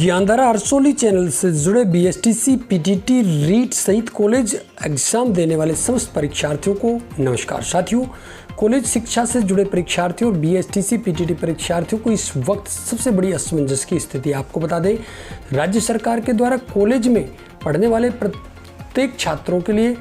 Gyandhara अरसोली channel से जुड़े BSTC, PTT, REET सहित कॉलेज एग्जाम देने वाले समस्त परीक्षार्थियों को नमस्कार। साथियों, कॉलेज शिक्षा से जुड़े परीक्षार्थियों और बीएसटीसी, पीटीटी परीक्षार्थियों को इस वक्त सबसे बड़ी असमंजस की स्थिति आपको बता दें। राज्य सरकार के द्वारा कॉलेज में पढ़ने वाले प्रत्येक छात्रों के लिए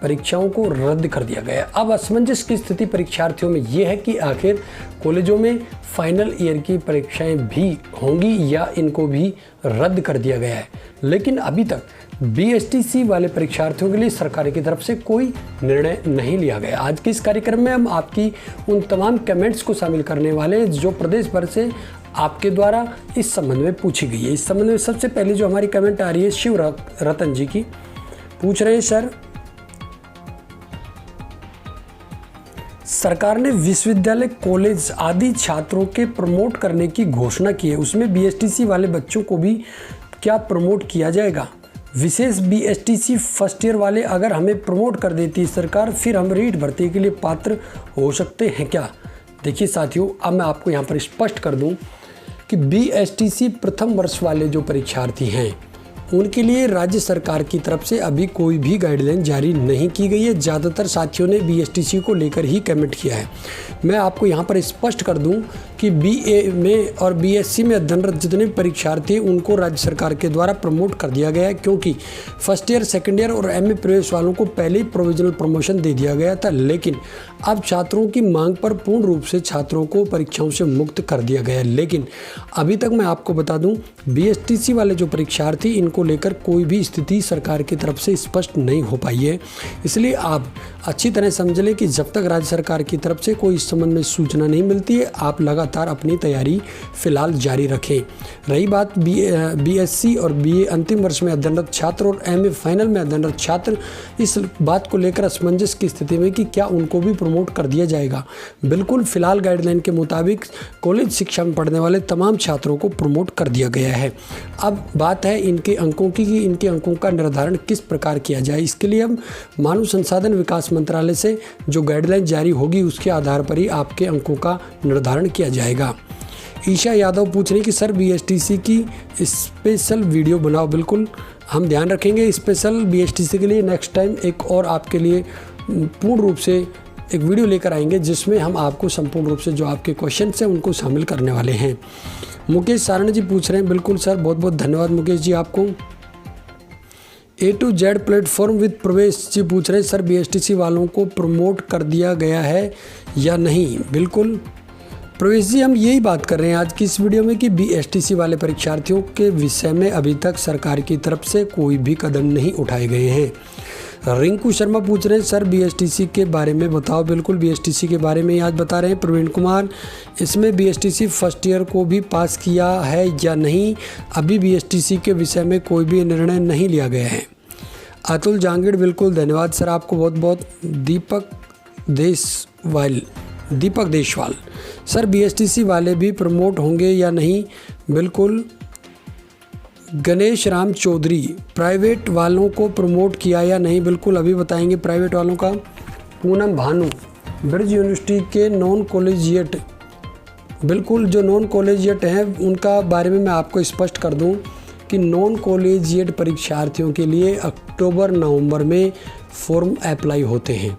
परीक्षाओं को रद्द कर दिया गया है। अब असमंजस की स्थिति परीक्षार्थियों में ये है कि आखिर कॉलेजों में फाइनल ईयर की परीक्षाएं भी होंगी या इनको भी रद्द कर दिया गया है। लेकिन अभी तक बीएसटीसी वाले परीक्षार्थियों के लिए सरकार की तरफ से कोई निर्णय नहीं लिया गया। आज के इस कार्यक्रम में हम आपकी उन तमाम कमेंट्स को शामिल करने वाले हैं जो प्रदेश भर से आपके द्वारा इस संबंध में पूछी गई है। इस संबंध में सबसे पहले जो हमारी कमेंट आ रही है शिव रतन जी की, पूछ रहे हैं सर, सरकार ने विश्वविद्यालय, कॉलेज आदि छात्रों के प्रमोट करने की घोषणा की है, उसमें बीएसटीसी वाले बच्चों को भी क्या प्रमोट किया जाएगा? विशेष बीएसटीसी फर्स्ट ईयर वाले अगर हमें प्रमोट कर देती है सरकार, फिर हम रीट भर्ती के लिए पात्र हो सकते हैं क्या? देखिए साथियों, अब मैं आपको यहाँ पर स्पष्ट कर दूँ कि बीएसटीसी प्रथम वर्ष वाले जो परीक्षार्थी हैं उनके लिए राज्य सरकार की तरफ से अभी कोई भी गाइडलाइन जारी नहीं की गई है। ज़्यादातर साथियों ने बीएसटीसी को लेकर ही कमेंट किया है। मैं आपको यहाँ पर स्पष्ट कर दूँ कि बीए में और बीएससी में अध्ययनरत जितने परीक्षार्थी उनको राज्य सरकार के द्वारा प्रमोट कर दिया गया है, क्योंकि फर्स्ट ईयर, सेकेंड ईयर और एमए प्रवेश वालों को पहले ही प्रोविजनल प्रमोशन दे दिया गया था। लेकिन अब छात्रों की मांग पर पूर्ण रूप से छात्रों को परीक्षाओं से मुक्त कर दिया गया है। लेकिन अभी तक मैं आपको बता दूं, बीएसटीसी वाले जो परीक्षार्थी, इनको लेकर कोई भी स्थिति सरकार की तरफ से स्पष्ट नहीं हो पाई है। इसलिए आप अच्छी तरह समझ लें कि जब तक राज्य सरकार की तरफ से कोई इस संबंध में सूचना नहीं मिलती है, आप लगातार अपनी तैयारी फिलहाल जारी रखें। रही बात बीएससी और बीए अंतिम वर्ष में अध्ययनरत छात्र और एमए फाइनल में अध्ययनरत छात्र, इस बात को लेकर असमंजस की स्थिति में कि क्या उनको भी प्रमोट कर दिया जाएगा। बिल्कुल, फिलहाल गाइडलाइन के मुताबिक कॉलेज शिक्षा में पढ़ने वाले तमाम छात्रों को प्रमोट कर दिया गया है। अब बात है इनके अंकों की कि इनके अंकों का निर्धारण किस प्रकार किया जाए। इसके लिए अब मानव संसाधन विकास मंत्रालय से जो गाइडलाइन जारी होगी उसके आधार पर ही आपके अंकों का निर्धारण किया जाएगा। ईशा यादव पूछ रही कि सर बीएसटीसी की स्पेशल वीडियो बनाओ। बिल्कुल, हम ध्यान रखेंगे स्पेशल बीएसटीसी के लिए। नेक्स्ट टाइम एक और आपके लिए पूर्ण रूप से एक वीडियो लेकर आएंगे जिसमें हम आपको संपूर्ण रूप से जो आपके क्वेश्चन हैं उनको शामिल करने वाले हैं। मुकेश सारण जी पूछ रहे हैं, बिल्कुल सर, बहुत बहुत धन्यवाद मुकेश जी आपको। A to Z platform with प्रवेश जी पूछ रहे हैं, सर बीएसटीसी वालों को प्रमोट कर दिया गया है या नहीं? बिल्कुल प्रवेश जी, हम यही बात कर रहे हैं आज की इस वीडियो में कि बीएसटीसी वाले परीक्षार्थियों के विषय में अभी तक सरकार की तरफ से कोई भी कदम नहीं उठाए गए हैं। रिंकू शर्मा पूछ रहे हैं, सर बीएसटीसी के बारे में बताओ। बिल्कुल, बीएसटीसी के बारे में ही आज बता रहे हैं। प्रवीण कुमार, इसमें बीएसटीसी फर्स्ट ईयर को भी पास किया है या नहीं? अभी बीएसटीसी के विषय में कोई भी निर्णय नहीं लिया गया है। अतुल जांगीड़, बिल्कुल धन्यवाद सर आपको बहुत बहुत। दीपक देशवाल, सर बीएसटीसी वाले भी प्रमोट होंगे या नहीं? बिल्कुल। गणेश राम चौधरी, प्राइवेट वालों को प्रमोट किया या नहीं? बिल्कुल, अभी बताएंगे प्राइवेट वालों का। पूनम भानु, ब्रिज यूनिवर्सिटी के नॉन कॉलेजिएट, बिल्कुल जो नॉन कॉलेजिएट हैं उनका बारे में मैं आपको स्पष्ट कर दूं कि नॉन कॉलेजिएट परीक्षार्थियों के लिए अक्टूबर-नवंबर में फॉर्म अप्लाई होते हैं।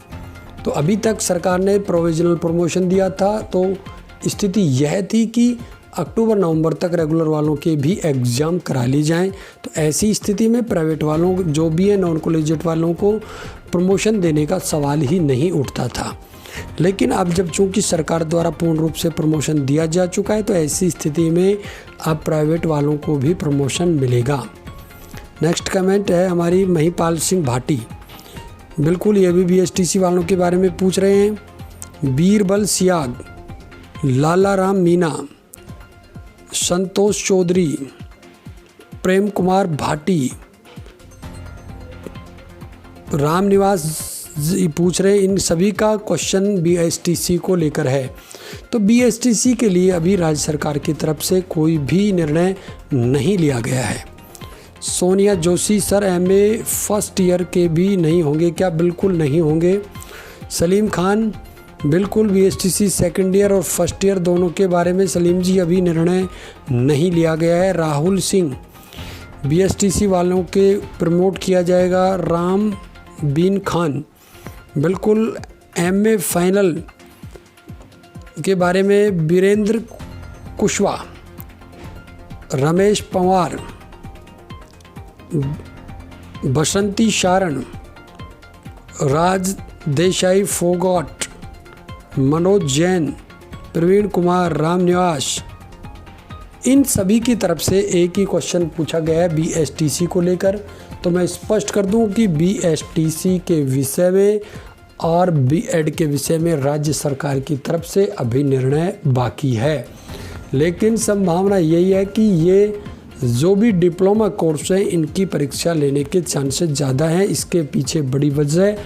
तो अभी तक सरकार ने प्रोविजनल प्रमोशन दिया था, तो स्थिति यह थी कि अक्टूबर-नवंबर तक रेगुलर वालों के भी एग्ज़ाम करा ली जाएं। तो ऐसी स्थिति में प्राइवेट वालों जो भी है, नॉन कॉलेजिएट वालों को प्रमोशन देने का सवाल ही नहीं उठता था। लेकिन अब जब चूँकि सरकार द्वारा पूर्ण रूप से प्रमोशन दिया जा चुका है, तो ऐसी स्थिति में अब प्राइवेट वालों को भी प्रमोशन मिलेगा। नेक्स्ट कमेंट है हमारी महिपाल सिंह भाटी, बिल्कुल ये भी बीएसटीसी वालों के बारे में पूछ रहे हैं। बीरबल सियाग, लाला राम मीना, संतोष चौधरी, प्रेम कुमार भाटी, राम निवास जी पूछ रहे हैं, इन सभी का क्वेश्चन बीएसटीसी को लेकर है। तो बीएसटीसी के लिए अभी राज्य सरकार की तरफ से कोई भी निर्णय नहीं लिया गया है। Sonia Joshi, sir MA first year के भी नहीं होंगे क्या? बिल्कुल नहीं होंगे। सलीम खान, बिल्कुल बीएसटीसी सेकंड ईयर और फर्स्ट ईयर दोनों के बारे में सलीम जी अभी निर्णय नहीं लिया गया है। राहुल सिंह, बीएसटीसी वालों के प्रमोट किया जाएगा। राम बीन खान, बिल्कुल एमए फाइनल के बारे में बीरेंद्र कुशवाहा, रमेश पवार, बसंती शारण, राज देसाई फोगाट, मनोज जैन, प्रवीण कुमार, राम निवास, इन सभी की तरफ से एक ही क्वेश्चन पूछा गया है बीएसटीसी को लेकर। तो मैं स्पष्ट कर दूं कि बीएसटीसी के विषय में और बीएड के विषय में राज्य सरकार की तरफ से अभी निर्णय बाकी है, लेकिन संभावना यही है कि ये जो भी डिप्लोमा कोर्स हैं इनकी परीक्षा लेने के चांसेस ज़्यादा हैं। इसके पीछे बड़ी वजह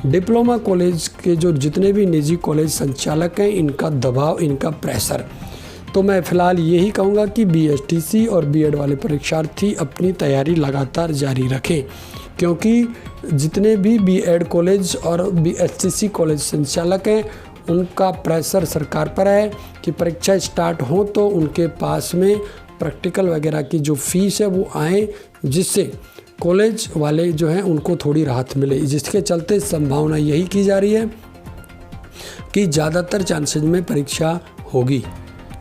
डिप्लोमा कॉलेज के जो जितने भी निजी कॉलेज संचालक हैं इनका दबाव, इनका प्रेशर। तो मैं फ़िलहाल यही कहूँगा कि बीएसटीसी और बीएड वाले परीक्षार्थी अपनी तैयारी लगातार जारी रखें, क्योंकि जितने भी बीएड कॉलेज और बीएसटीसी कॉलेज संचालक हैं उनका प्रेशर सरकार पर है कि परीक्षा स्टार्ट हो तो उनके पास में प्रैक्टिकल वगैरह की जो फीस है वो आए, जिससे कॉलेज वाले जो हैं उनको थोड़ी राहत मिले। जिसके चलते संभावना यही की जा रही है कि ज़्यादातर चांसेस में परीक्षा होगी।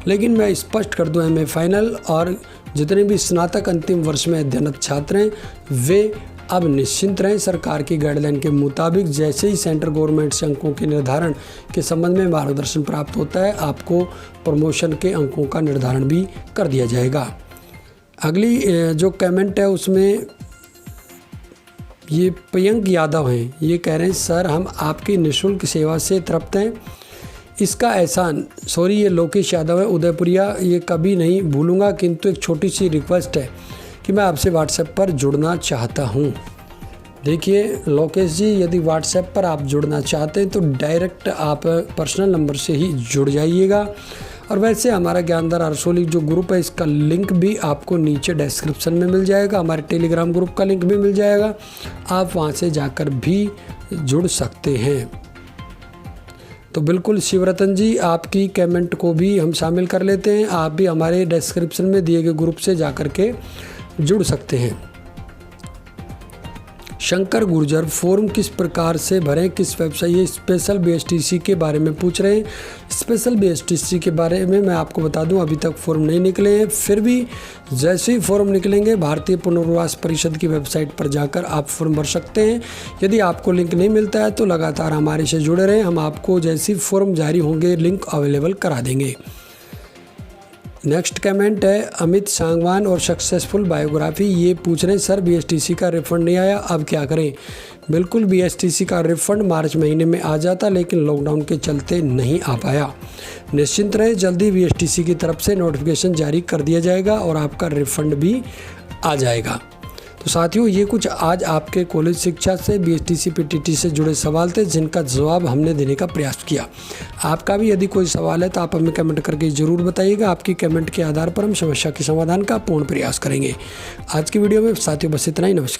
लेकिन मैं स्पष्ट कर दूं, एमए फाइनल और जितने भी स्नातक अंतिम वर्ष में अध्ययनरत छात्र हैं वे अब निश्चिंत रहें। सरकार की गाइडलाइन के मुताबिक जैसे ही सेंट्रल गवर्नमेंट से अंकों के निर्धारण के संबंध में मार्गदर्शन प्राप्त होता है, आपको प्रमोशन के अंकों का निर्धारण भी कर दिया जाएगा। अगली जो कमेंट है उसमें ये प्रियंक यादव हैं, ये कह रहे हैं सर हम आपकी निःशुल्क सेवा से तृप्त हैं, इसका एहसान, सॉरी ये लोकेश यादव है उदयपुरिया, ये कभी नहीं भूलूंगा, किंतु एक छोटी सी रिक्वेस्ट है कि मैं आपसे व्हाट्सएप पर जुड़ना चाहता हूं। देखिए लोकेश जी, यदि व्हाट्सएप पर आप जुड़ना चाहते हैं तो डायरेक्ट आप पर्सनल नंबर से ही जुड़ जाइएगा। और वैसे हमारा ज्ञानधार रसोली जो ग्रुप है इसका लिंक भी आपको नीचे डिस्क्रिप्शन में मिल जाएगा, हमारे टेलीग्राम ग्रुप का लिंक भी मिल जाएगा, आप वहां से जाकर भी जुड़ सकते हैं। तो बिल्कुल शिवरतन जी, आपकी कमेंट को भी हम शामिल कर लेते हैं, आप भी हमारे डिस्क्रिप्शन में दिए गए ग्रुप से जाकर के जुड़ सकते हैं। शंकर गुर्जर, फॉर्म किस प्रकार से भरें, किस वेबसाइट, ये स्पेशल बीएसटीसी के बारे में पूछ रहे हैं। स्पेशल बीएसटीसी के बारे में मैं आपको बता दूं अभी तक फॉर्म नहीं निकले हैं, फिर भी जैसे ही फॉर्म निकलेंगे भारतीय पुनर्वास परिषद की वेबसाइट पर जाकर आप फॉर्म भर सकते हैं। यदि आपको लिंक नहीं मिलता है तो लगातार हमारे से जुड़े रहें, हम आपको जैसे ही फॉर्म जारी होंगे लिंक अवेलेबल करा देंगे। नेक्स्ट कमेंट है अमित सांगवान और सक्सेसफुल बायोग्राफी, ये पूछ रहे हैं सर बीएसटीसी का रिफंड नहीं आया, अब क्या करें। बिल्कुल बीएसटीसी का रिफंड मार्च महीने में आ जाता, लेकिन लॉकडाउन के चलते नहीं आ पाया। निश्चिंत रहे, जल्दी बीएसटीसी की तरफ से नोटिफिकेशन जारी कर दिया जाएगा और आपका रिफंड भी आ जाएगा। तो साथियों, ये कुछ आज आपके कॉलेज शिक्षा से बीएसटीसी पीटीटी से जुड़े सवाल थे जिनका जवाब हमने देने का प्रयास किया। आपका भी यदि कोई सवाल है तो आप हमें कमेंट करके ज़रूर बताइएगा, आपकी कमेंट के आधार पर हम समस्या के समाधान का पूर्ण प्रयास करेंगे। आज की वीडियो में साथियों बस इतना ही, नमस्कार।